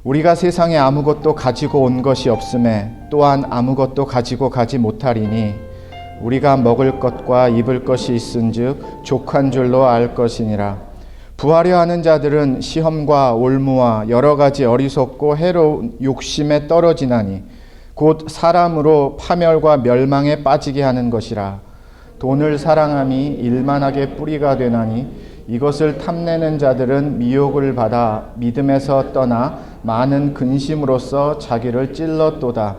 우리가 세상에 아무것도 가지고 온 것이 없음에 또한 아무것도 가지고 가지 못하리니 우리가 먹을 것과 입을 것이 있은즉 족한 줄로 알 것이니라. 부하려 하는 자들은 시험과 올무와 여러 가지 어리석고 해로운 욕심에 떨어지나니 곧 사람으로 파멸과 멸망에 빠지게 하는 것이라. 돈을 사랑함이 일만하게 뿌리가 되나니 이것을 탐내는 자들은 미혹을 받아 믿음에서 떠나 많은 근심으로써 자기를 찔렀도다.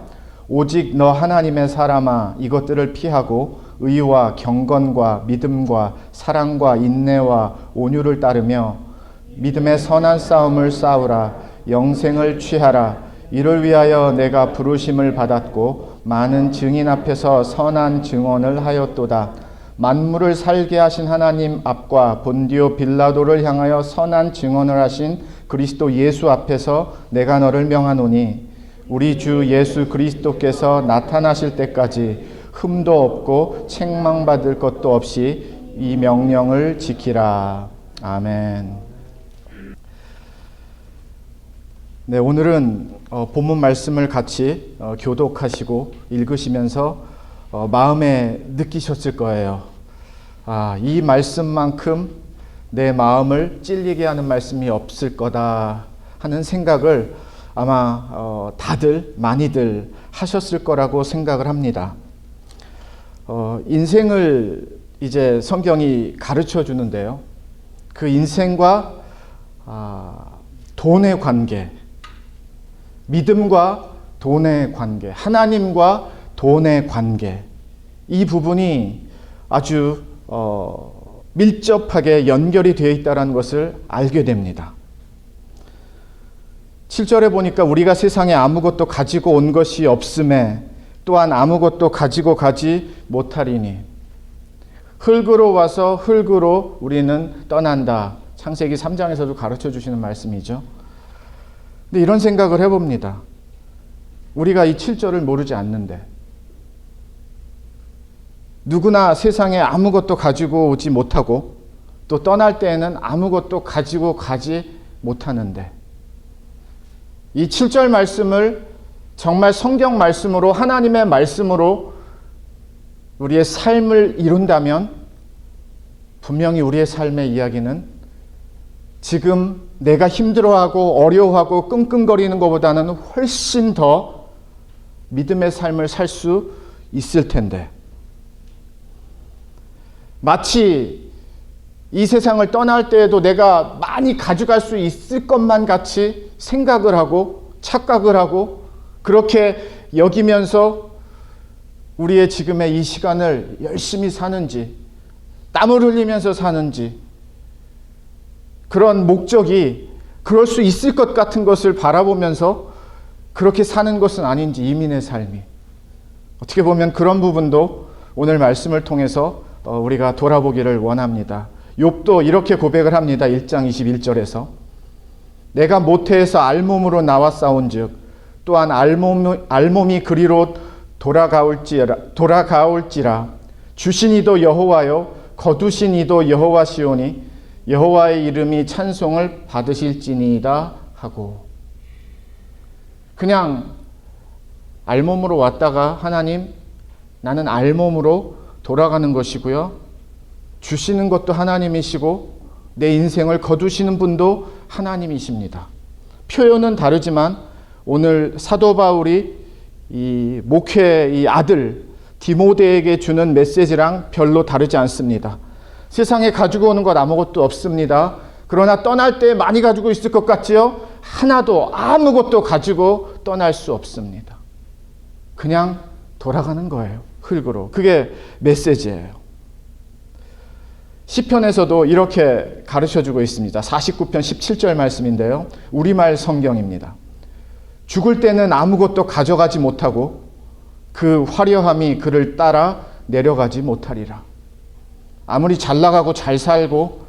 오직 너 하나님의 사람아, 이것들을 피하고 의와 경건과 믿음과 사랑과 인내와 온유를 따르며 믿음의 선한 싸움을 싸우라. 영생을 취하라. 이를 위하여 내가 부르심을 받았고 많은 증인 앞에서 선한 증언을 하였도다. 만물을 살게 하신 하나님 앞과 본디오 빌라도를 향하여 선한 증언을 하신 그리스도 예수 앞에서 내가 너를 명하노니 우리 주 예수 그리스도께서 나타나실 때까지 흠도 없고 책망받을 것도 없이 이 명령을 지키라. 아멘. 네, 오늘은 본문 말씀을 같이 교독하시고 읽으시면서 마음에 느끼셨을 거예요. 이 말씀만큼 내 마음을 찔리게 하는 말씀이 없을 거다 하는 생각을 아마 다들 많이들 하셨을 거라고 생각을 합니다. 인생을 이제 성경이 가르쳐 주는데요. 그 인생과 돈의 관계, 믿음과 돈의 관계, 하나님과 돈의 관계, 이 부분이 아주 밀접하게 연결이 되어 있다는 것을 알게 됩니다. 7절에 보니까 우리가 세상에 아무것도 가지고 온 것이 없음에 또한 아무것도 가지고 가지 못하리니 흙으로 와서 흙으로 우리는 떠난다. 창세기 3장에서도 가르쳐 주시는 말씀이죠. 근데 이런 생각을 해봅니다. 우리가 이 7절을 모르지 않는데 누구나 세상에 아무것도 가지고 오지 못하고 또 떠날 때에는 아무것도 가지고 가지 못하는데 이 7절 말씀을 정말 성경 말씀으로 하나님의 말씀으로 우리의 삶을 이룬다면 분명히 우리의 삶의 이야기는 지금 내가 힘들어하고 어려워하고 끙끙거리는 것보다는 훨씬 더 믿음의 삶을 살 수 있을 텐데 마치 이 세상을 떠날 때에도 내가 많이 가져갈 수 있을 것만 같이 생각을 하고 착각을 하고 그렇게 여기면서 우리의 지금의 이 시간을 열심히 사는지 땀을 흘리면서 사는지 그런 목적이 그럴 수 있을 것 같은 것을 바라보면서 그렇게 사는 것은 아닌지 이민의 삶이 어떻게 보면 그런 부분도 오늘 말씀을 통해서 우리가 돌아보기를 원합니다. 욥도 이렇게 고백을 합니다. 1장 21절에서 내가 모태에서 알몸으로 나와 싸운즉 또한 알몸이 그리로 돌아가올지라 주신 이도 여호와요 거두신 이도 여호와시오니 여호와의 이름이 찬송을 받으실지니이다 하고 그냥 알몸으로 왔다가 하나님 나는 알몸으로 돌아가는 것이고요. 주시는 것도 하나님이시고 내 인생을 거두시는 분도 하나님이십니다. 표현은 다르지만 오늘 사도 바울이 이 목회의 아들 디모데에게 주는 메시지랑 별로 다르지 않습니다. 세상에 가지고 오는 것 아무것도 없습니다. 그러나 떠날 때 많이 가지고 있을 것 같지요? 하나도 아무것도 가지고 떠날 수 없습니다. 그냥 돌아가는 거예요. 흙으로. 그게 메시지예요. 시편에서도 이렇게 가르쳐주고 있습니다. 49편 17절 말씀인데요. 우리말 성경입니다. 죽을 때는 아무것도 가져가지 못하고 그 화려함이 그를 따라 내려가지 못하리라. 아무리 잘 나가고 잘 살고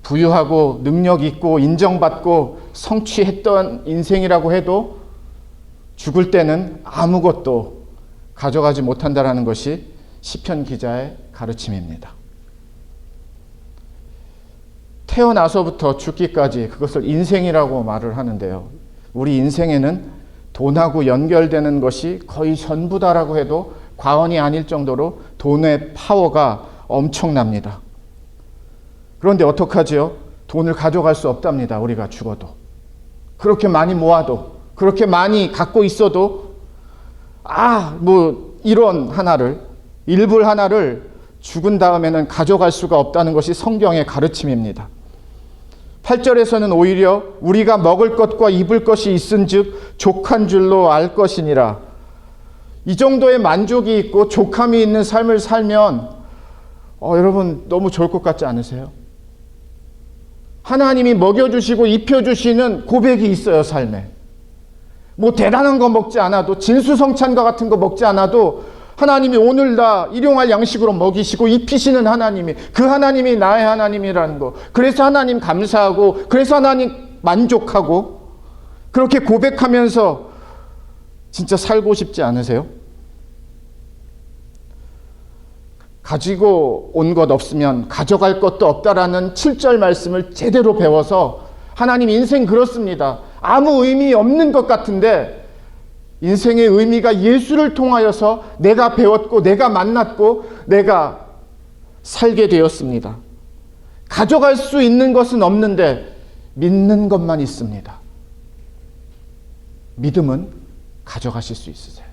부유하고 능력 있고 인정받고 성취했던 인생이라고 해도 죽을 때는 아무것도 가져가지 못한다라는 것이 시편 기자의 가르침입니다. 태어나서부터 죽기까지 그것을 인생이라고 말을 하는데요. 우리 인생에는 돈하고 연결되는 것이 거의 전부다라고 해도 과언이 아닐 정도로 돈의 파워가 엄청납니다. 그런데 어떡하지요? 돈을 가져갈 수 없답니다. 우리가 죽어도. 그렇게 많이 모아도, 그렇게 많이 갖고 있어도 일원 하나를, 일불 하나를 죽은 다음에는 가져갈 수가 없다는 것이 성경의 가르침입니다. 8절에서는 오히려 우리가 먹을 것과 입을 것이 있은즉 족한 줄로 알 것이니라. 이 정도의 만족이 있고 족함이 있는 삶을 살면 여러분 너무 좋을 것 같지 않으세요? 하나님이 먹여주시고 입혀주시는 고백이 있어요. 삶에 뭐 대단한 거 먹지 않아도, 진수성찬과 같은 거 먹지 않아도 하나님이 오늘 나 일용할 양식으로 먹이시고 입히시는 하나님이, 그 하나님이 나의 하나님이라는 거, 그래서 하나님 감사하고, 그래서 하나님 만족하고, 그렇게 고백하면서 진짜 살고 싶지 않으세요? 가지고 온 것 없으면 가져갈 것도 없다라는 7절 말씀을 제대로 배워서, 하나님 인생 그렇습니다. 아무 의미 없는 것 같은데 인생의 의미가 예수를 통하여서 내가 배웠고, 내가 만났고, 내가 살게 되었습니다. 가져갈 수 있는 것은 없는데 믿는 것만 있습니다. 믿음은 가져가실 수 있으세요.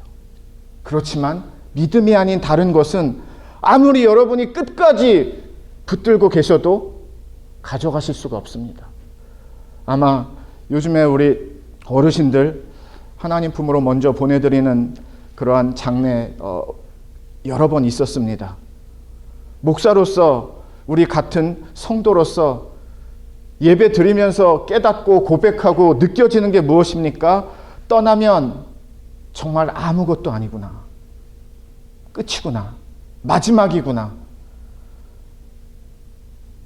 그렇지만 믿음이 아닌 다른 것은 아무리 여러분이 끝까지 붙들고 계셔도 가져가실 수가 없습니다. 아마 요즘에 우리 어르신들 하나님 품으로 먼저 보내드리는 그러한 장례 여러 번 있었습니다. 목사로서, 우리 같은 성도로서 예배 드리면서 깨닫고 고백하고 느껴지는 게 무엇입니까? 떠나면 정말 아무것도 아니구나. 끝이구나. 마지막이구나.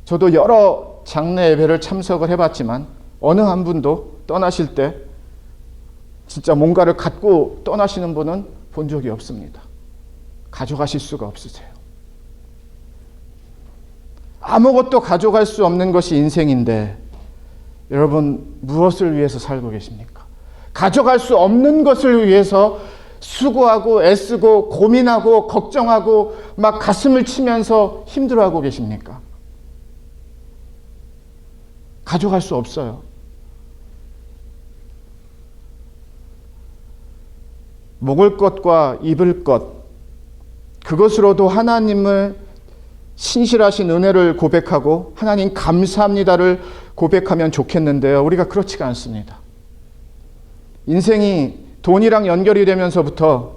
저도 여러 장례 예배를 참석을 해봤지만 어느 한 분도 떠나실 때 진짜 뭔가를 갖고 떠나시는 분은 본 적이 없습니다. 가져가실 수가 없으세요. 아무것도 가져갈 수 없는 것이 인생인데 여러분 무엇을 위해서 살고 계십니까? 가져갈 수 없는 것을 위해서 수고하고 애쓰고 고민하고 걱정하고 막 가슴을 치면서 힘들어하고 계십니까? 가져갈 수 없어요. 먹을 것과 입을 것, 그것으로도 하나님을 신실하신 은혜를 고백하고 하나님 감사합니다를 고백하면 좋겠는데요. 우리가 그렇지가 않습니다. 인생이 돈이랑 연결이 되면서부터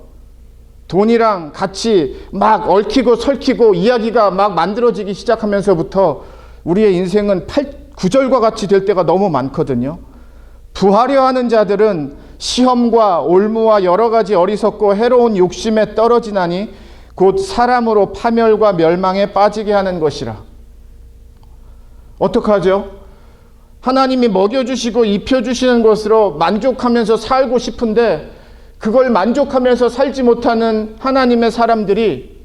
돈이랑 같이 막 얽히고 설키고 이야기가 막 만들어지기 시작하면서부터 우리의 인생은 9절과 같이 될 때가 너무 많거든요. 부하려 하는 자들은 시험과 올무와 여러 가지 어리석고 해로운 욕심에 떨어지나니 곧 사람으로 파멸과 멸망에 빠지게 하는 것이라. 어떡하죠? 하나님이 먹여주시고 입혀주시는 것으로 만족하면서 살고 싶은데 그걸 만족하면서 살지 못하는 하나님의 사람들이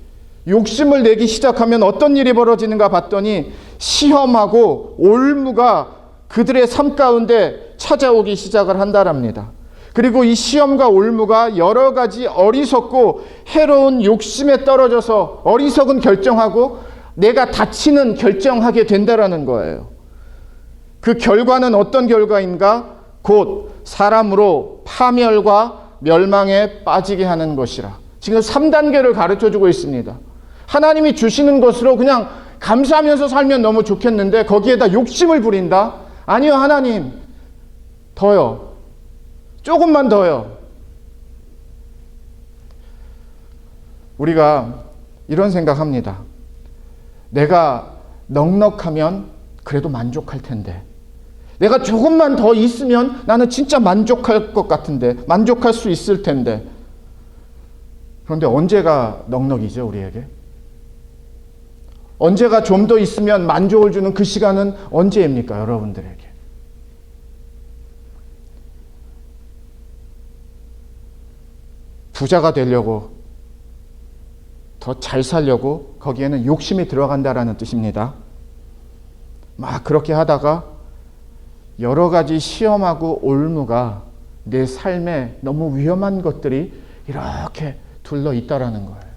욕심을 내기 시작하면 어떤 일이 벌어지는가 봤더니 시험하고 올무가 그들의 삶 가운데 찾아오기 시작을 한다랍니다. 그리고 이 시험과 올무가 여러 가지 어리석고 해로운 욕심에 떨어져서 어리석은 결정하고 내가 다치는 결정하게 된다라는 거예요. 그 결과는 어떤 결과인가? 곧 사람으로 파멸과 멸망에 빠지게 하는 것이라. 지금 3단계를 가르쳐주고 있습니다. 하나님이 주시는 것으로 그냥 감사하면서 살면 너무 좋겠는데 거기에다 욕심을 부린다? 아니요, 하나님 더요. 조금만 더요. 우리가 이런 생각합니다. 내가 넉넉하면 그래도 만족할 텐데, 내가 조금만 더 있으면 나는 진짜 만족할 것 같은데, 만족할 수 있을 텐데. 그런데 언제가 넉넉이죠, 우리에게? 언제가 좀 더 있으면 만족을 주는 그 시간은 언제입니까, 여러분들에게? 부자가 되려고, 더 잘 살려고 거기에는 욕심이 들어간다라는 뜻입니다. 막 그렇게 하다가 여러 가지 시험하고 올무가 내 삶에 너무 위험한 것들이 이렇게 둘러 있다라는 거예요.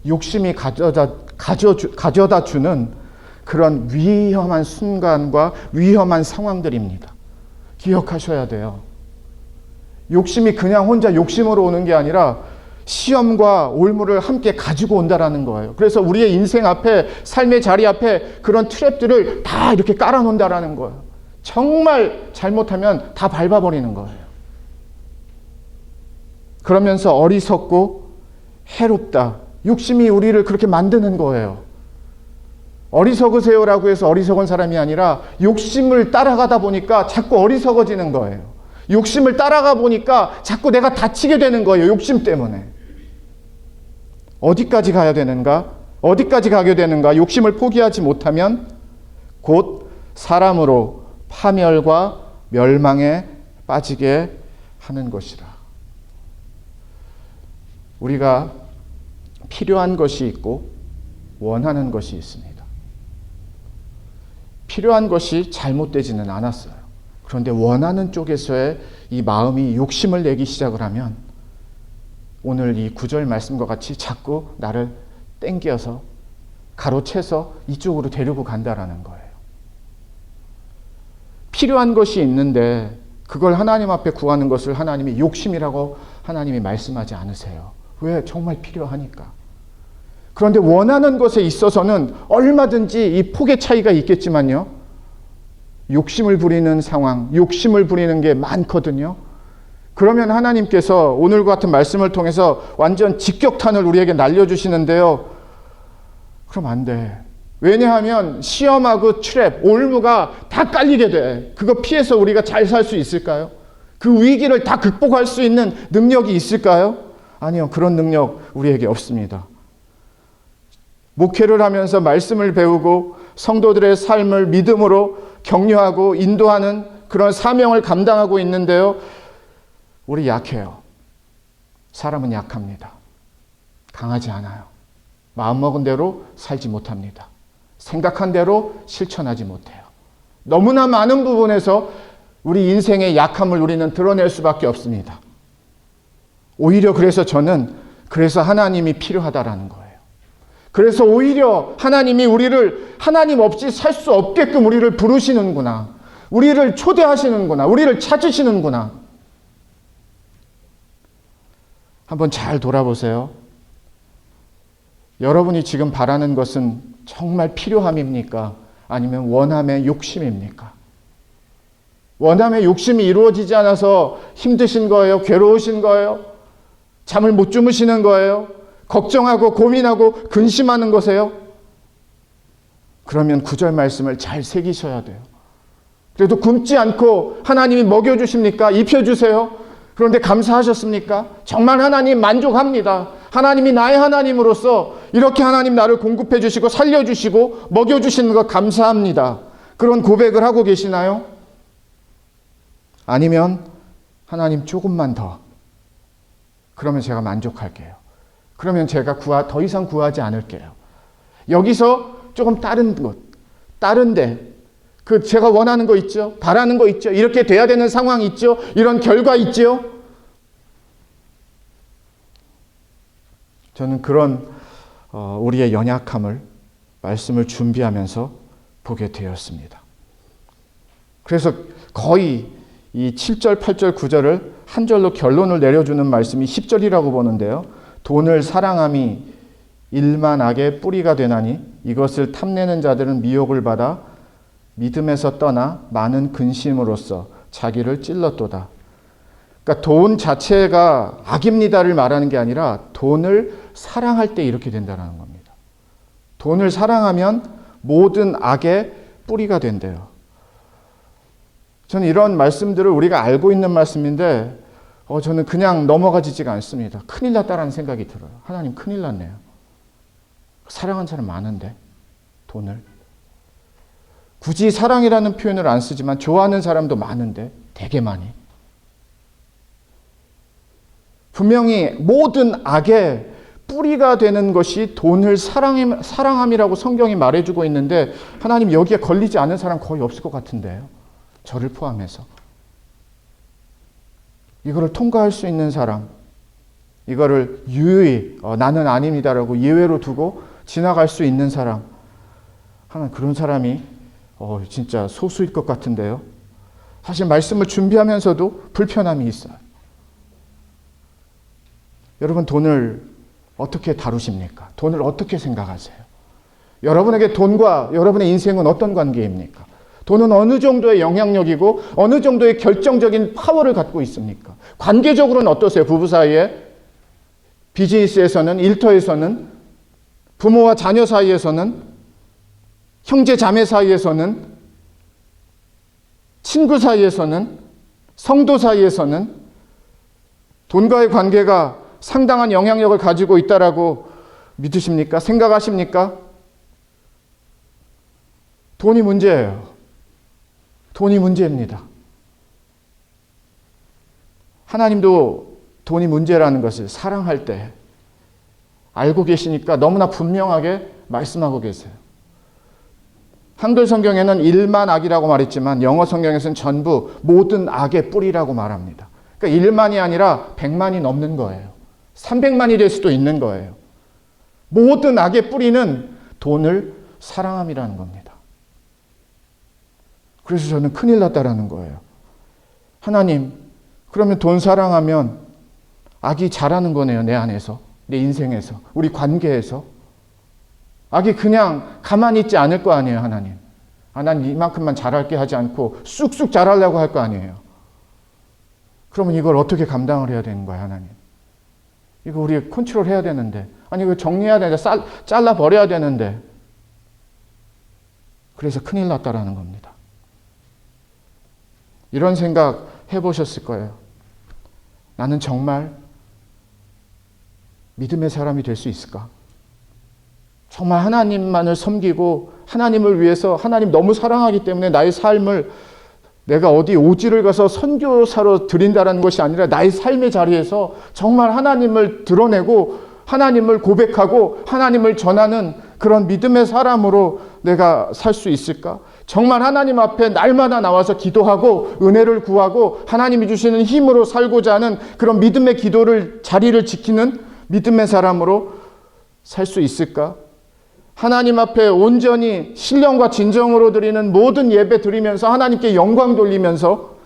욕심이 가져다 주는 그런 위험한 순간과 위험한 상황들입니다. 기억하셔야 돼요. 욕심이 그냥 혼자 욕심으로 오는 게 아니라 시험과 올무를 함께 가지고 온다라는 거예요. 그래서 우리의 인생 앞에, 삶의 자리 앞에 그런 트랩들을 다 이렇게 깔아놓는다라는 거예요. 정말 잘못하면 다 밟아버리는 거예요. 그러면서 어리석고 해롭다. 욕심이 우리를 그렇게 만드는 거예요. 어리석으세요라고 해서 어리석은 사람이 아니라 욕심을 따라가다 보니까 자꾸 어리석어지는 거예요. 욕심을 따라가 보니까 자꾸 내가 다치게 되는 거예요. 욕심 때문에. 어디까지 가야 되는가? 어디까지 가게 되는가? 욕심을 포기하지 못하면 곧 사람으로 파멸과 멸망에 빠지게 하는 것이라. 우리가 필요한 것이 있고 원하는 것이 있습니다. 필요한 것이 잘못되지는 않았어요. 그런데 원하는 쪽에서의 이 마음이 욕심을 내기 시작을 하면 오늘 이 9절 말씀과 같이 자꾸 나를 땡겨서 가로채서 이쪽으로 데리고 간다라는 거예요. 필요한 것이 있는데 그걸 하나님 앞에 구하는 것을 하나님이 욕심이라고 하나님이 말씀하지 않으세요. 왜? 정말 필요하니까. 그런데 원하는 것에 있어서는 얼마든지 이 폭의 차이가 있겠지만요. 욕심을 부리는 상황, 욕심을 부리는 게 많거든요. 그러면 하나님께서 오늘과 같은 말씀을 통해서 완전 직격탄을 우리에게 날려주시는데요. 그럼 안 돼. 왜냐하면 시험하고 트랩, 올무가 다 깔리게 돼. 그거 피해서 우리가 잘 살 수 있을까요? 그 위기를 다 극복할 수 있는 능력이 있을까요? 아니요. 그런 능력 우리에게 없습니다. 목회를 하면서 말씀을 배우고 성도들의 삶을 믿음으로 격려하고 인도하는 그런 사명을 감당하고 있는데요. 우리 약해요. 사람은 약합니다. 강하지 않아요. 마음먹은 대로 살지 못합니다. 생각한 대로 실천하지 못해요. 너무나 많은 부분에서 우리 인생의 약함을 우리는 드러낼 수밖에 없습니다. 오히려 그래서 저는 하나님이 필요하다라는 거예요. 그래서 오히려 하나님이 우리를 하나님 없이 살 수 없게끔 우리를 부르시는구나. 우리를 초대하시는구나. 우리를 찾으시는구나. 한번 잘 돌아보세요. 여러분이 지금 바라는 것은 정말 필요함입니까? 아니면 원함의 욕심입니까? 원함의 욕심이 이루어지지 않아서 힘드신 거예요? 괴로우신 거예요? 잠을 못 주무시는 거예요? 걱정하고 고민하고 근심하는 거세요? 그러면 9절 말씀을 잘 새기셔야 돼요. 그래도 굶지 않고 하나님이 먹여주십니까? 입혀주세요? 그런데 감사하셨습니까? 정말 하나님 만족합니다. 하나님이 나의 하나님으로서 이렇게 하나님 나를 공급해 주시고 살려주시고 먹여주시는 것 감사합니다. 그런 고백을 하고 계시나요? 아니면 하나님 조금만 더. 그러면 제가 만족할게요. 그러면 제가 더 이상 구하지 않을게요. 여기서 조금 다른 것, 다른데 제가 원하는 거 있죠? 바라는 거 있죠? 이렇게 돼야 되는 상황 있죠? 이런 결과 있죠? 저는 그런 우리의 연약함을 말씀을 준비하면서 보게 되었습니다. 그래서 거의 이 7절, 8절, 9절을 한 절로 결론을 내려주는 말씀이 10절이라고 보는데요. 돈을 사랑함이 일만 악의 뿌리가 되나니 이것을 탐내는 자들은 미혹을 받아 믿음에서 떠나 많은 근심으로써 자기를 찔렀도다. 그러니까 돈 자체가 악입니다를 말하는 게 아니라 돈을 사랑할 때 이렇게 된다는 겁니다. 돈을 사랑하면 모든 악의 뿌리가 된대요. 저는 이런 말씀들을 우리가 알고 있는 말씀인데 저는 그냥 넘어가지지가 않습니다. 큰일 났다라는 생각이 들어요. 하나님 큰일 났네요. 사랑하는 사람 많은데 돈을. 굳이 사랑이라는 표현을 안 쓰지만 좋아하는 사람도 많은데 되게 많이. 분명히 모든 악의 뿌리가 되는 것이 돈을 사랑함이라고 성경이 말해주고 있는데 하나님 여기에 걸리지 않은 사람 거의 없을 것 같은데요. 저를 포함해서. 이거를 통과할 수 있는 사람, 이거를 유유히 나는 아닙니다라고 예외로 두고 지나갈 수 있는 사람, 하는 그런 사람이 진짜 소수일 것 같은데요. 사실 말씀을 준비하면서도 불편함이 있어요. 여러분, 돈을 어떻게 다루십니까? 돈을 어떻게 생각하세요? 여러분에게 돈과 여러분의 인생은 어떤 관계입니까? 돈은 어느 정도의 영향력이고 어느 정도의 결정적인 파워를 갖고 있습니까? 관계적으로는 어떠세요? 부부 사이에, 비즈니스에서는, 일터에서는, 부모와 자녀 사이에서는, 형제 자매 사이에서는, 친구 사이에서는, 성도 사이에서는 돈과의 관계가 상당한 영향력을 가지고 있다라고 믿으십니까? 생각하십니까? 돈이 문제예요. 돈이 문제입니다. 하나님도 돈이 문제라는 것을 사랑할 때 알고 계시니까 너무나 분명하게 말씀하고 계세요. 한글 성경에는 일만 악이라고 말했지만 영어 성경에서는 전부 모든 악의 뿌리라고 말합니다. 그러니까 1만이 아니라 100만이 넘는 거예요. 300만이 될 수도 있는 거예요. 모든 악의 뿌리는 돈을 사랑함이라는 겁니다. 그래서 저는 큰일 났다라는 거예요. 하나님, 그러면 돈 사랑하면 악이 자라는 거네요. 내 안에서, 내 인생에서, 우리 관계에서. 악이 그냥 가만히 있지 않을 거 아니에요, 하나님. 난 이만큼만 잘할게 하지 않고 쑥쑥 잘하려고 할 거 아니에요. 그러면 이걸 어떻게 감당을 해야 되는 거야, 하나님? 이거 우리 컨트롤 해야 되는데, 아니 이거 정리해야 되는데, 잘라버려야 되는데. 그래서 큰일 났다라는 겁니다. 이런 생각 해보셨을 거예요. 나는 정말 믿음의 사람이 될 수 있을까? 정말 하나님만을 섬기고 하나님을 위해서, 하나님 너무 사랑하기 때문에 나의 삶을 내가 어디 오지를 가서 선교사로 드린다는 것이 아니라 나의 삶의 자리에서 정말 하나님을 드러내고 하나님을 고백하고 하나님을 전하는 그런 믿음의 사람으로 내가 살 수 있을까? 정말 하나님 앞에 날마다 나와서 기도하고 은혜를 구하고 하나님이 주시는 힘으로 살고자 하는 그런 믿음의 기도를, 자리를 지키는 믿음의 사람으로 살 수 있을까? 하나님 앞에 온전히 신령과 진정으로 드리는 모든 예배 드리면서 하나님께 영광 돌리면서,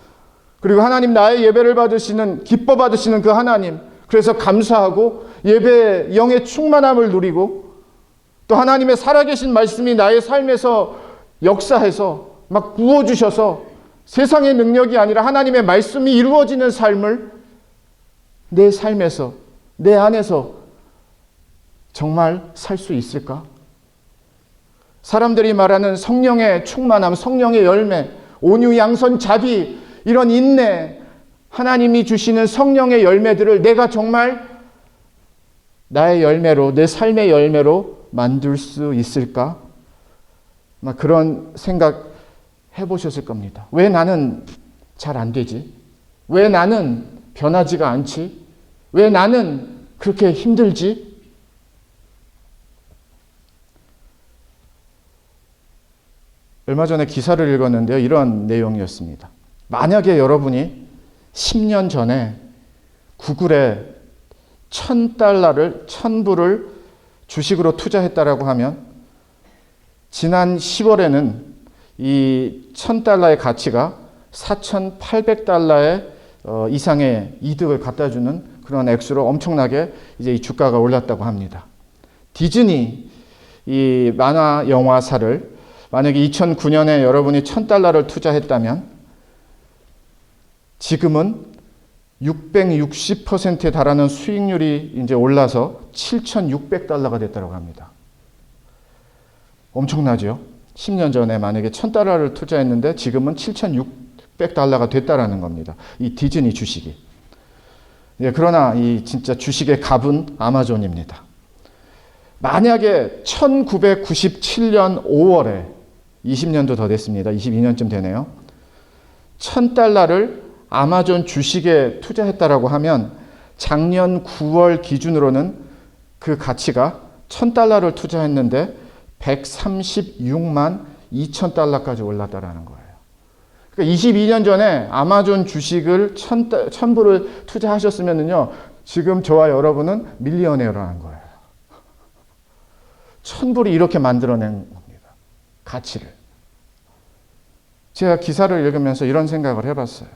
그리고 하나님 나의 예배를 받으시는, 기뻐 받으시는 그 하나님, 그래서 감사하고 예배의 영의 충만함을 누리고, 또 하나님의 살아계신 말씀이 나의 삶에서 역사해서 막 구워주셔서 세상의 능력이 아니라 하나님의 말씀이 이루어지는 삶을 내 삶에서, 내 안에서 정말 살 수 있을까? 사람들이 말하는 성령의 충만함, 성령의 열매, 온유, 양선, 자비, 이런 인내, 하나님이 주시는 성령의 열매들을 내가 정말 나의 열매로, 내 삶의 열매로 만들 수 있을까? 그런 생각 해보셨을 겁니다. 왜 나는 잘 안 되지? 왜 나는 변하지가 않지? 왜 나는 그렇게 힘들지? 얼마 전에 기사를 읽었는데요. 이런 내용이었습니다. 만약에 여러분이 10년 전에 구글에 $1,000, 1,000불을 주식으로 투자했다라고 하면 지난 10월에는 이 $1,000의 가치가 $4,800의 이상의 이득을 갖다 주는 그런 액수로 엄청나게 이제 이 주가가 올랐다고 합니다. 디즈니, 이 만화 영화사를 만약에 2009년에 여러분이 $1,000를 투자했다면 지금은 660%에 달하는 수익률이 이제 올라서 $7,600가 됐다고 합니다. 엄청나죠? 10년 전에 만약에 $1,000를 투자했는데 지금은 $7,600가 됐다라는 겁니다. 이 디즈니 주식이. 예, 그러나 이 진짜 주식의 갑은 아마존입니다. 만약에 1997년 5월에 20년도 더 됐습니다. 22년쯤 되네요. $1,000를 아마존 주식에 투자했다라고 하면 작년 9월 기준으로는 그 가치가 $1,000를 투자했는데 $136만 2천 달러까지 올랐다라는 거예요. 그러니까 22년 전에 아마존 주식을 1000불을 투자하셨으면요, 지금 저와 여러분은 밀리어네어라는 거예요. 1000불이 이렇게 만들어낸 겁니다. 가치를. 제가 기사를 읽으면서 이런 생각을 해봤어요.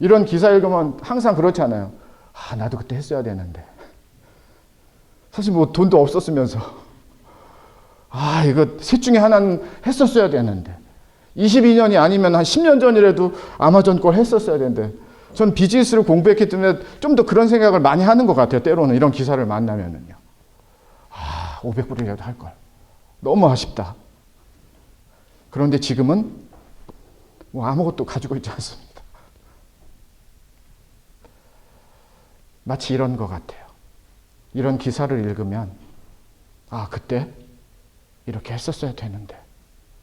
이런 기사 읽으면 항상 그렇잖아요. 나도 그때 했어야 되는데. 사실 뭐 돈도 없었으면서. 이거 셋 중에 하나는 했었어야 되는데. 22년이 아니면 한 10년 전이라도 아마존 걸 했었어야 되는데. 전 비즈니스를 공부했기 때문에 좀 더 그런 생각을 많이 하는 것 같아요. 때로는 이런 기사를 만나면은요. 500불이라도 할 걸. 너무 아쉽다. 그런데 지금은 뭐 아무것도 가지고 있지 않습니다. 마치 이런 것 같아요. 이런 기사를 읽으면 그때 이렇게 했었어야 되는데,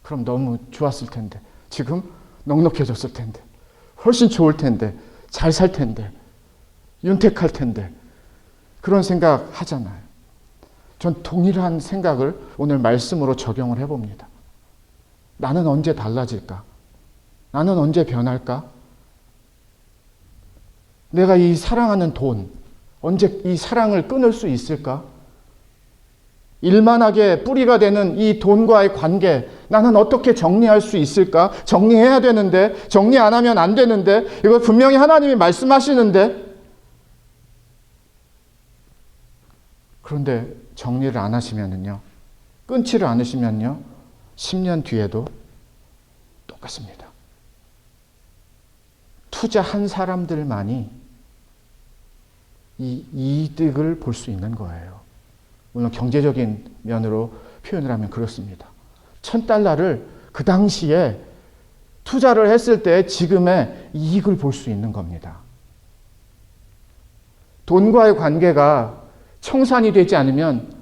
그럼 너무 좋았을 텐데, 지금 넉넉해졌을 텐데, 훨씬 좋을 텐데, 잘 살 텐데, 윤택할 텐데, 그런 생각 하잖아요. 전 동일한 생각을 오늘 말씀으로 적용을 해봅니다. 나는 언제 달라질까? 나는 언제 변할까? 내가 이 사랑하는 돈, 언제 이 사랑을 끊을 수 있을까? 일만하게 뿌리가 되는 이 돈과의 관계, 나는 어떻게 정리할 수 있을까? 정리해야 되는데, 정리 안 하면 안 되는데, 이거 분명히 하나님이 말씀하시는데, 그런데 정리를 안 하시면은요, 끊지를 않으시면요, 10년 뒤에도 똑같습니다. 투자한 사람들만이 이 이득을 볼 수 있는 거예요. 물론 경제적인 면으로 표현을 하면 그렇습니다. $1000를 그 당시에 투자를 했을 때 지금의 이익을 볼 수 있는 겁니다. 돈과의 관계가 청산이 되지 않으면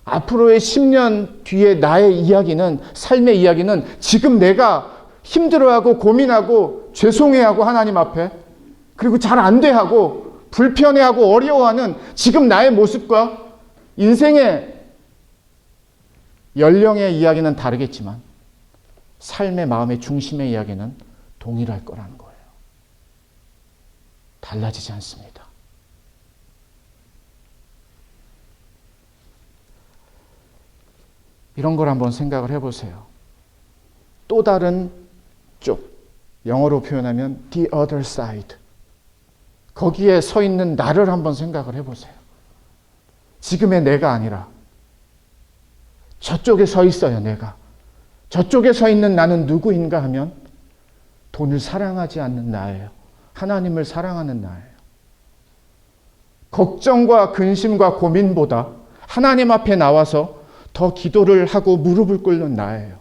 앞으로의 10년 뒤에 나의 이야기는, 삶의 이야기는 지금 내가 힘들어하고 고민하고 죄송해하고 하나님 앞에, 그리고 잘 안 돼 하고 불편해하고 어려워하는 지금 나의 모습과 인생의 연령의 이야기는 다르겠지만 삶의 마음의 중심의 이야기는 동일할 거라는 거예요. 달라지지 않습니다. 이런 걸 한번 생각을 해보세요. 또 다른 쪽, 영어로 표현하면 the other side. 거기에 서 있는 나를 한번 생각을 해보세요. 지금의 내가 아니라 저쪽에 서 있어요, 내가. 저쪽에 서 있는 나는 누구인가 하면 돈을 사랑하지 않는 나예요. 하나님을 사랑하는 나예요. 걱정과 근심과 고민보다 하나님 앞에 나와서 더 기도를 하고 무릎을 꿇는 나예요.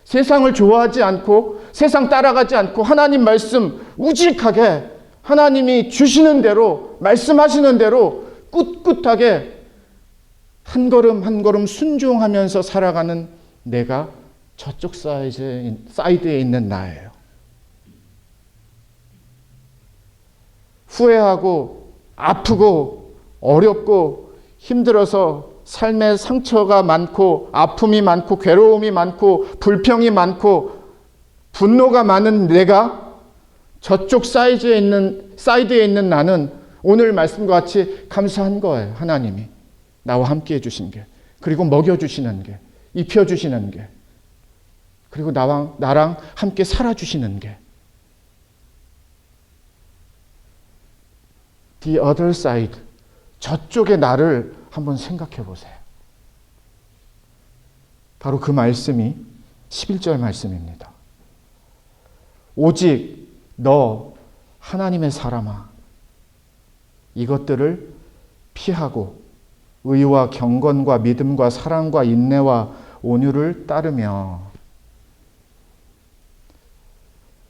세상을 좋아하지 않고 세상 따라가지 않고 하나님 말씀 우직하게 하나님이 주시는 대로 말씀하시는 대로 꿋꿋하게 한 걸음 한 걸음 순종하면서 살아가는 내가 저쪽 사이드에 있는 나예요. 후회하고 아프고 어렵고 힘들어서 삶의 상처가 많고 아픔이 많고 괴로움이 많고 불평이 많고 분노가 많은 내가 저쪽 사이드에 있는 나는 오늘 말씀과 같이 감사한 거예요. 하나님이 나와 함께 해주신 게, 그리고 먹여주시는 게, 입혀주시는 게, 그리고 나랑 함께 살아주시는 게. The other side, 저쪽의 나를 한번 생각해 보세요. 바로 그 말씀이 11절 말씀입니다. 오직 너 하나님의 사람아, 이것들을 피하고 의와 경건과 믿음과 사랑과 인내와 온유를 따르며.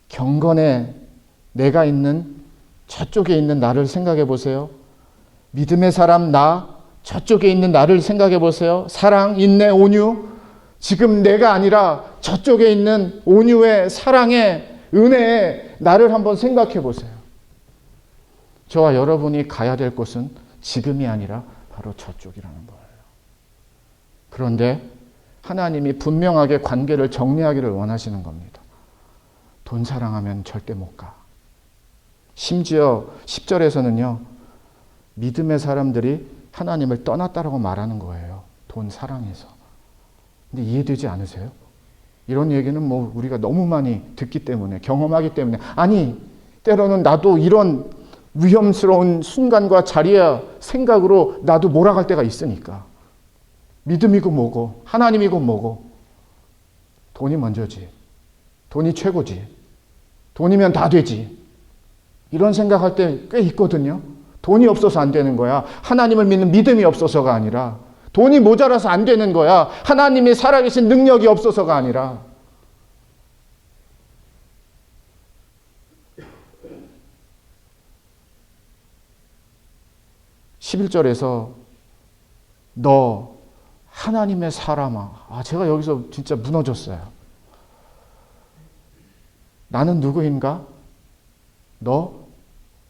경건에 내가 있는 저쪽에 있는 나를 생각해 보세요. 믿음의 사람 나, 저쪽에 있는 나를 생각해 보세요. 사랑, 인내, 온유. 지금 내가 아니라 저쪽에 있는 온유의 사랑의 은혜의 나를 한번 생각해 보세요. 저와 여러분이 가야 될 곳은 지금이 아니라 바로 저쪽이라는 거예요. 그런데 하나님이 분명하게 관계를 정리하기를 원하시는 겁니다. 돈 사랑하면 절대 못 가. 심지어 10절에서는요. 믿음의 사람들이 하나님을 떠났다라고 말하는 거예요. 돈 사랑해서. 근데 이해되지 않으세요? 이런 얘기는 뭐 우리가 너무 많이 듣기 때문에, 경험하기 때문에, 아니 때로는 나도 이런 위험스러운 순간과 자리야 생각으로 나도 몰아갈 때가 있으니까. 믿음이고 뭐고 하나님이고 뭐고 돈이 먼저지. 돈이 최고지. 돈이면 다 되지. 이런 생각할 때 꽤 있거든요. 돈이 없어서 안 되는 거야. 하나님을 믿는 믿음이 없어서가 아니라, 돈이 모자라서 안 되는 거야. 하나님이 살아계신 능력이 없어서가 아니라. (11절에서) 너 하나님의 사람아. 제가 여기서 진짜 무너졌어요. 나는 누구인가? 너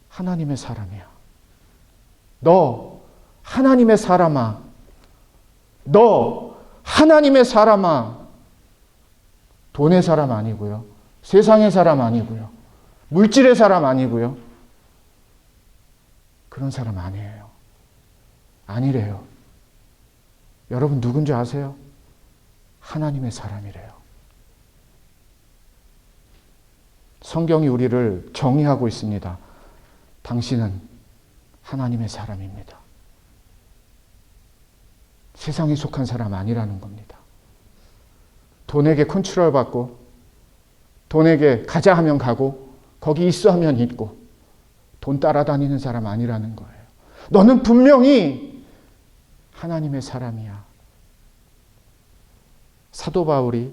하나님의 사람이야. 너 하나님의 사람아. 너 하나님의 사람아. 돈의 사람 아니고요. 세상의 사람 아니고요. 물질의 사람 아니고요. 그런 사람 아니에요. 아니래요. 여러분 누군지 아세요? 하나님의 사람이래요. 성경이 우리를 정의하고 있습니다. 당신은 하나님의 사람입니다. 세상에 속한 사람 아니라는 겁니다. 돈에게 컨트롤 받고, 돈에게 가자 하면 가고, 거기 있어 하면 있고, 돈 따라다니는 사람 아니라는 거예요. 너는 분명히 하나님의 사람이야. 사도 바울이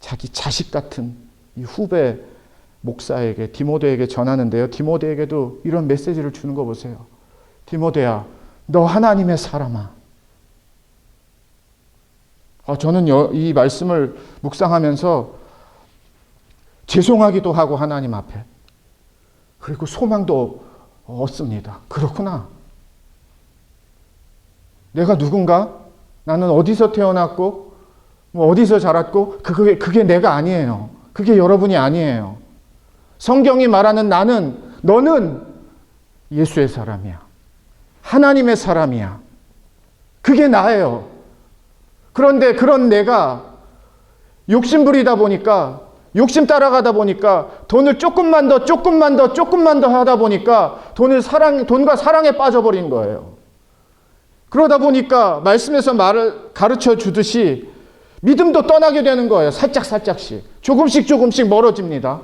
자기 자식 같은 이 후배 목사에게, 디모데에게 전하는데요. 디모데에게도 이런 메시지를 주는 거 보세요. 디모데야, 너 하나님의 사람아. 저는 이 말씀을 묵상하면서 죄송하기도 하고 하나님 앞에, 그리고 소망도 얻습니다. 그렇구나. 내가 누군가? 나는 어디서 태어났고 어디서 자랐고 그게 내가 아니에요. 그게 여러분이 아니에요. 성경이 말하는 너는 예수의 사람이야. 하나님의 사람이야. 그게 나예요. 그런데 그런 내가 욕심부리다 보니까, 욕심 따라가다 보니까, 돈을 조금만 더 하다 보니까 돈과 사랑에 빠져버린 거예요. 그러다 보니까 말씀에서 말을 가르쳐 주듯이 믿음도 떠나게 되는 거예요. 살짝씩. 조금씩 멀어집니다.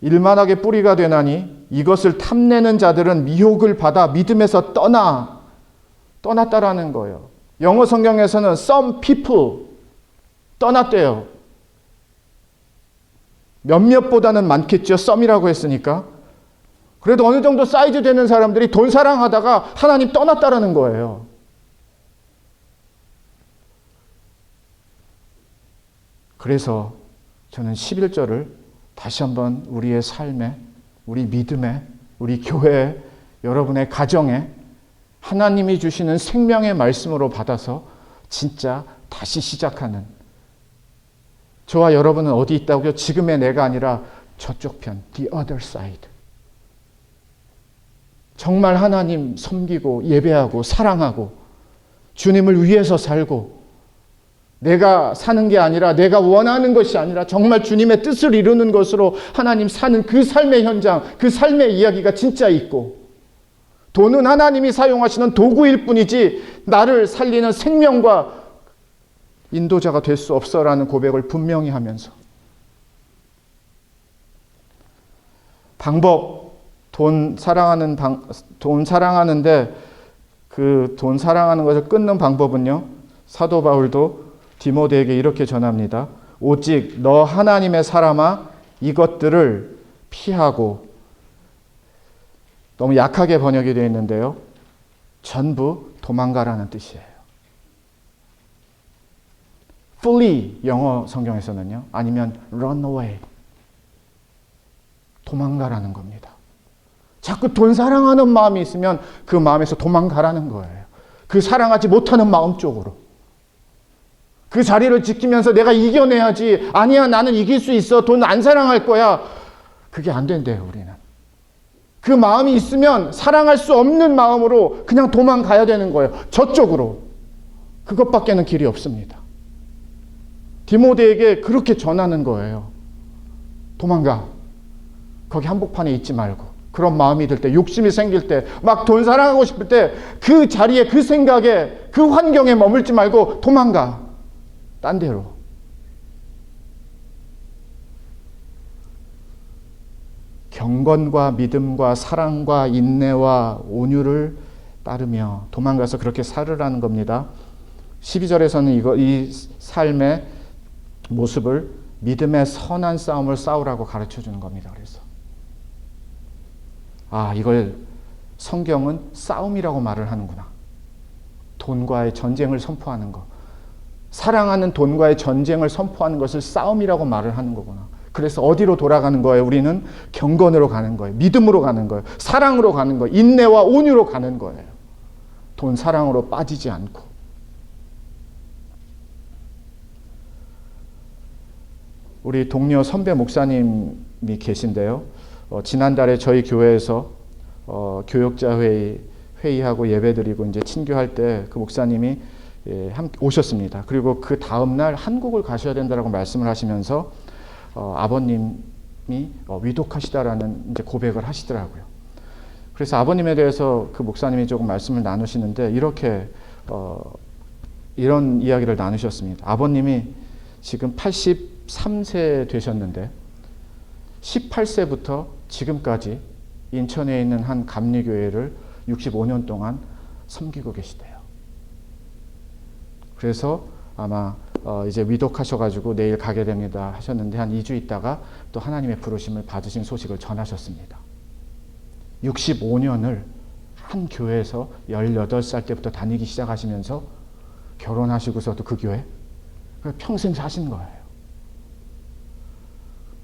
일만하게 뿌리가 되나니 이것을 탐내는 자들은 미혹을 받아 믿음에서 떠났다라는 거예요. 영어 성경에서는 some people 떠났대요. 몇몇보다는 많겠죠. some이라고 했으니까. 그래도 어느 정도 사이즈 되는 사람들이 돈 사랑하다가 하나님 떠났다라는 거예요. 그래서 저는 11절을 다시 한번 우리의 삶에, 우리 믿음에, 우리 교회에, 여러분의 가정에 하나님이 주시는 생명의 말씀으로 받아서 진짜 다시 시작하는, 저와 여러분은 어디 있다고요? 지금의 내가 아니라 저쪽 편, the other side. 정말 하나님 섬기고 예배하고 사랑하고 주님을 위해서 살고, 내가 사는 게 아니라, 내가 원하는 것이 아니라 정말 주님의 뜻을 이루는 것으로 하나님 사는 그 삶의 현장, 그 삶의 이야기가 진짜 있고, 돈은 하나님이 사용하시는 도구일 뿐이지 나를 살리는 생명과 인도자가 될 수 없어라는 고백을 분명히 하면서, 방법, 돈 사랑하는데 그 돈 사랑하는 것을 끊는 방법은요, 사도 바울도 디모데에게 이렇게 전합니다. 오직 너 하나님의 사람아 이것들을 피하고, 너무 약하게 번역이 되어 있는데요, 전부 도망가라는 뜻이에요. flee 영어 성경에서는요, 아니면 run away, 도망가라는 겁니다. 자꾸 돈 사랑하는 마음이 있으면 그 마음에서 도망가라는 거예요. 그 사랑하지 못하는 마음 쪽으로, 그 자리를 지키면서 내가 이겨내야지. 아니야, 나는 이길 수 있어. 돈 안 사랑할 거야. 그게 안 된대요, 우리는. 그 마음이 있으면 사랑할 수 없는 마음으로 그냥 도망가야 되는 거예요. 저쪽으로. 그것밖에는 길이 없습니다. 디모데에게 그렇게 전하는 거예요. 도망가. 거기 한복판에 있지 말고. 그런 마음이 들 때, 욕심이 생길 때, 막 돈 사랑하고 싶을 때 그 자리에, 그 생각에, 그 환경에 머물지 말고 도망가. 딴 데로. 경건과 믿음과 사랑과 인내와 온유를 따르며 도망가서 그렇게 살으라는 겁니다. 12절에서는 이 삶의 모습을 믿음의 선한 싸움을 싸우라고 가르쳐 주는 겁니다. 그래서 이걸 성경은 싸움이라고 말을 하는구나. 돈과의 전쟁을 선포하는 것, 사랑하는 돈과의 전쟁을 선포하는 것을 싸움이라고 말을 하는 거구나. 그래서 어디로 돌아가는 거예요? 우리는 경건으로 가는 거예요. 믿음으로 가는 거예요. 사랑으로 가는 거예요. 인내와 온유로 가는 거예요. 돈 사랑으로 빠지지 않고. 우리 동료 선배 목사님이 계신데요. 지난달에 저희 교회에서 교역자 회의하고 예배드리고 이제 친교할 때 그 목사님이 오셨습니다. 그리고 그 다음날 한국을 가셔야 된다라고 말씀을 하시면서 아버님이 위독하시다라는 이제 고백을 하시더라고요. 그래서 아버님에 대해서 그 목사님이 조금 말씀을 나누시는데 이런 이야기를 나누셨습니다. 아버님이 지금 83세 되셨는데 18세부터 지금까지 인천에 있는 한 감리교회를 65년 동안 섬기고 계시대요. 그래서 아마 이제 위독하셔가지고 내일 가게 됩니다 하셨는데 한 2주 있다가 또 하나님의 부르심을 받으신 소식을 전하셨습니다. 65년을 한 교회에서 18살 때부터 다니기 시작하시면서 결혼하시고서도 그 교회 평생 사신 거예요.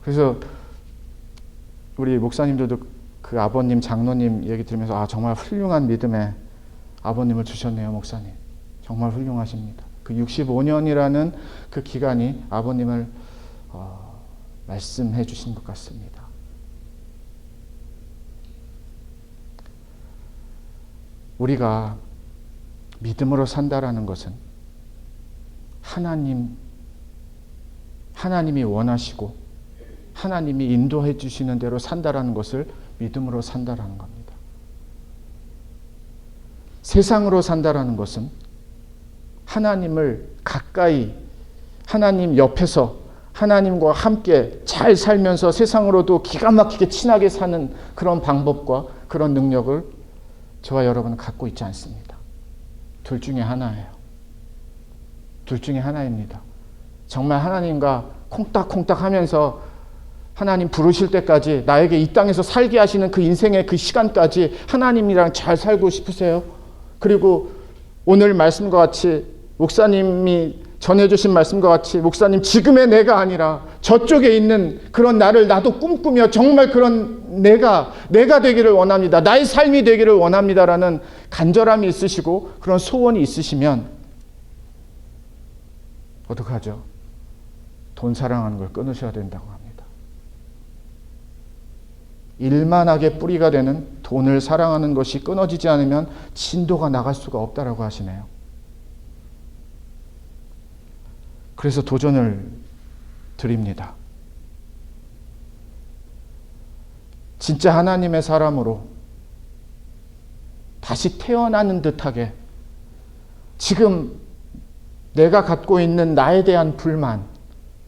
그래서 우리 목사님들도 그 아버님, 장로님 얘기 들으면서 정말 훌륭한 믿음의 아버님을 주셨네요, 목사님. 정말 훌륭하십니다. 그 65년이라는 그 기간이 아버님을 말씀해 주신 것 같습니다. 우리가 믿음으로 산다라는 것은 하나님이 원하시고 하나님이 인도해 주시는 대로 산다라는 것을 믿음으로 산다라는 겁니다. 세상으로 산다라는 것은 하나님을 가까이, 하나님 옆에서 하나님과 함께 잘 살면서 세상으로도 기가 막히게 친하게 사는 그런 방법과 그런 능력을 저와 여러분은 갖고 있지 않습니다. 둘 중에 하나예요. 둘 중에 하나입니다. 정말 하나님과 콩닥콩닥 하면서 하나님 부르실 때까지 나에게 이 땅에서 살게 하시는 그 인생의 그 시간까지 하나님이랑 잘 살고 싶으세요? 그리고 오늘 말씀과 같이 목사님이 전해주신 말씀과 같이 목사님 지금의 내가 아니라 저쪽에 있는 그런 나를 나도 꿈꾸며 정말 그런 내가 되기를 원합니다. 나의 삶이 되기를 원합니다라는 간절함이 있으시고 그런 소원이 있으시면 어떡하죠? 돈 사랑하는 걸 끊으셔야 된다고 합니다. 일만하게 뿌리가 되는 돈을 사랑하는 것이 끊어지지 않으면 진도가 나갈 수가 없다라고 하시네요. 그래서 도전을 드립니다. 진짜 하나님의 사람으로 다시 태어나는 듯하게 지금 내가 갖고 있는 나에 대한 불만,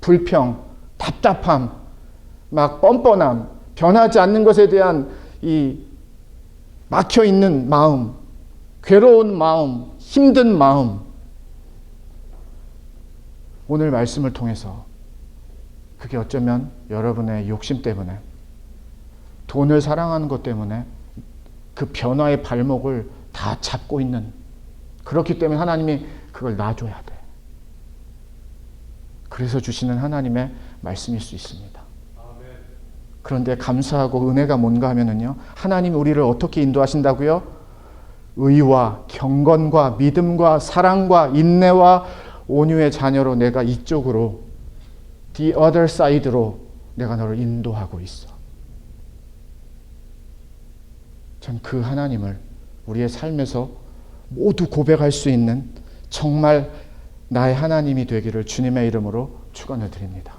불평, 답답함, 막 뻔뻔함, 변하지 않는 것에 대한 이 막혀있는 마음, 괴로운 마음, 힘든 마음, 오늘 말씀을 통해서 그게 어쩌면 여러분의 욕심 때문에, 돈을 사랑하는 것 때문에 그 변화의 발목을 다 잡고 있는, 그렇기 때문에 하나님이 그걸 놔줘야 돼. 그래서 주시는 하나님의 말씀일 수 있습니다. 그런데 감사하고 은혜가 뭔가 하면은요, 하나님이 우리를 어떻게 인도하신다고요? 의와 경건과 믿음과 사랑과 인내와 온유의 자녀로 내가 이쪽으로, the other side로 내가 너를 인도하고 있어. 전 그 하나님을 우리의 삶에서 모두 고백할 수 있는 정말 나의 하나님이 되기를 주님의 이름으로 축원을 드립니다.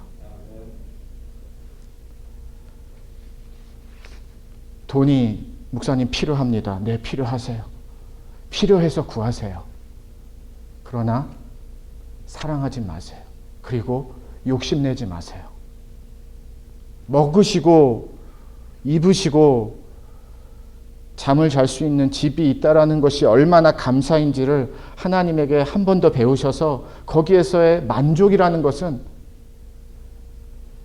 돈이 목사님 필요합니다. 네, 필요하세요. 필요해서 구하세요. 그러나 사랑하지 마세요. 그리고 욕심내지 마세요. 먹으시고 입으시고 잠을 잘 수 있는 집이 있다라는 것이 얼마나 감사인지를 하나님에게 한 번 더 배우셔서 거기에서의 만족이라는 것은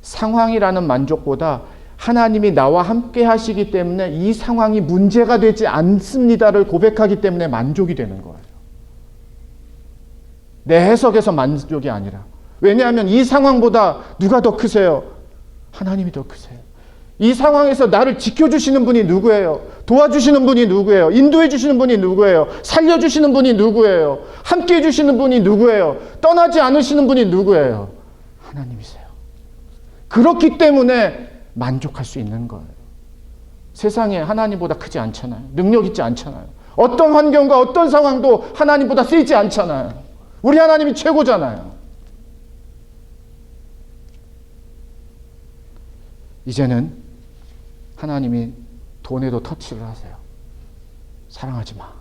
상황이라는 만족보다 하나님이 나와 함께 하시기 때문에 이 상황이 문제가 되지 않습니다를 고백하기 때문에 만족이 되는 거예요. 내 해석에서 만족이 아니라. 왜냐하면 이 상황보다 누가 더 크세요? 하나님이 더 크세요. 이 상황에서 나를 지켜주시는 분이 누구예요? 도와주시는 분이 누구예요? 인도해 주시는 분이 누구예요? 살려주시는 분이 누구예요? 함께 해주시는 분이 누구예요? 떠나지 않으시는 분이 누구예요? 하나님이세요. 그렇기 때문에 만족할 수 있는 거예요. 세상에 하나님보다 크지 않잖아요. 능력 있지 않잖아요. 어떤 환경과 어떤 상황도 하나님보다 세지 않잖아요. 우리 하나님이 최고잖아요. 이제는 하나님이 돈에도 터치를 하세요. 사랑하지 마.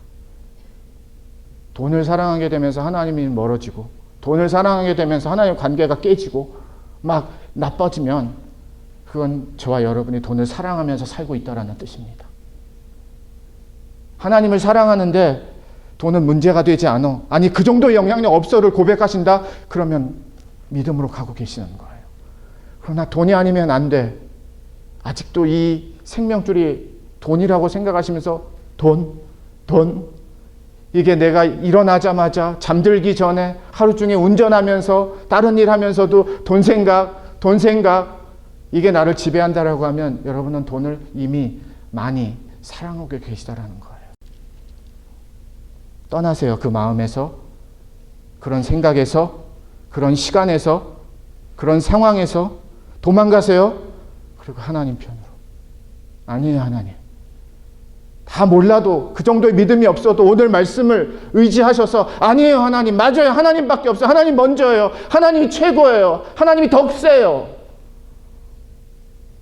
돈을 사랑하게 되면서 하나님이 멀어지고, 돈을 사랑하게 되면서 하나님의 관계가 깨지고 막 나빠지면 그건 저와 여러분이 돈을 사랑하면서 살고 있다는 뜻입니다. 하나님을 사랑하는데 돈은 문제가 되지 않아. 아니 그 정도의 영향력 없어를 고백하신다? 그러면 믿음으로 가고 계시는 거예요. 그러나 돈이 아니면 안 돼. 아직도 이 생명줄이 돈이라고 생각하시면서 돈 이게 내가 일어나자마자 잠들기 전에 하루 중에 운전하면서 다른 일 하면서도 돈 생각 이게 나를 지배한다라고 하면 여러분은 돈을 이미 많이 사랑하고 계시다라는 거예요. 떠나세요. 그 마음에서, 그런 생각에서, 그런 시간에서, 그런 상황에서 도망가세요. 그리고 하나님 편으로. 아니에요, 하나님. 다 몰라도 그 정도의 믿음이 없어도 오늘 말씀을 의지하셔서 아니에요, 하나님. 맞아요. 하나님밖에 없어요. 하나님 먼저예요. 하나님이 최고예요. 하나님이 더 세요.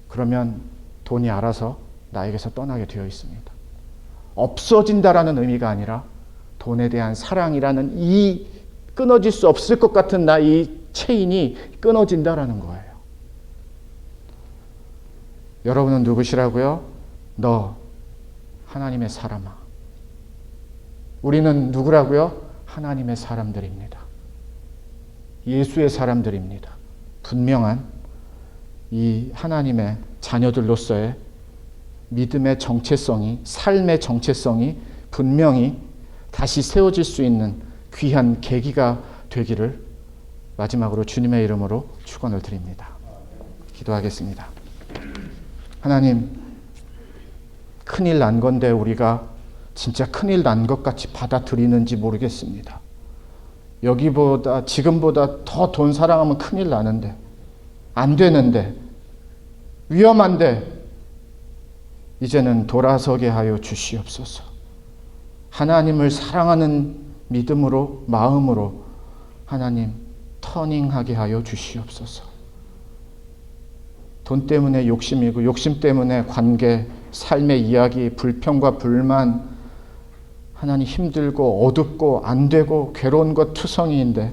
그러면 돈이 알아서 나에게서 떠나게 되어 있습니다. 없어진다라는 의미가 아니라 돈에 대한 사랑이라는 이 끊어질 수 없을 것 같은 나의 체인이 끊어진다라는 거예요. 여러분은 누구시라고요? 너 하나님의 사람아. 우리는 누구라고요? 하나님의 사람들입니다. 예수의 사람들입니다. 분명한 이 하나님의 자녀들로서의 믿음의 정체성이, 삶의 정체성이 분명히 다시 세워질 수 있는 귀한 계기가 되기를 마지막으로 주님의 이름으로 축원을 드립니다. 기도하겠습니다. 하나님, 큰일 난 건데 우리가 진짜 큰일 난 것 같이 받아들이는지 모르겠습니다. 여기보다 지금보다 더 돈 사랑하면 큰일 나는데, 안 되는데, 위험한데 이제는 돌아서게 하여 주시옵소서. 하나님을 사랑하는 믿음으로, 마음으로 하나님 터닝하게 하여 주시옵소서. 돈 때문에 욕심이고, 욕심 때문에 관계, 삶의 이야기, 불평과 불만, 하나님 힘들고 어둡고 안 되고 괴로운 것 투성이인데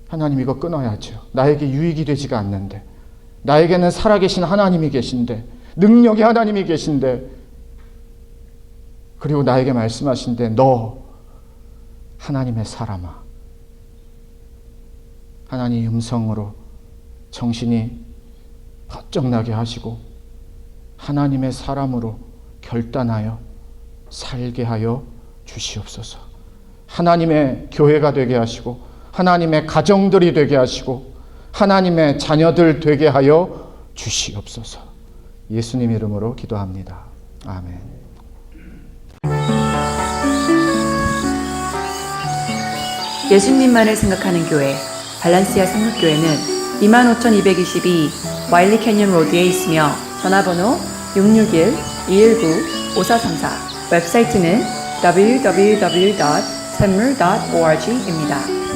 하나님 이거 끊어야죠. 나에게 유익이 되지가 않는데, 나에게는 살아계신 하나님이 계신데, 능력의 하나님이 계신데, 그리고 나에게 말씀하신데 너 하나님의 사람아. 하나님의 음성으로 정신이 번쩍 나게 하시고 하나님의 사람으로 결단하여 살게 하여 주시옵소서. 하나님의 교회가 되게 하시고 하나님의 가정들이 되게 하시고 하나님의 자녀들 되게 하여 주시옵소서. 예수님 이름으로 기도합니다. 아멘. 예수님만을 생각하는 교회 발란시아 성목교회는 25,222 와일리 캐년 로드에 있으며 전화번호 661-219-5434 웹사이트는 www.샘물.org입니다.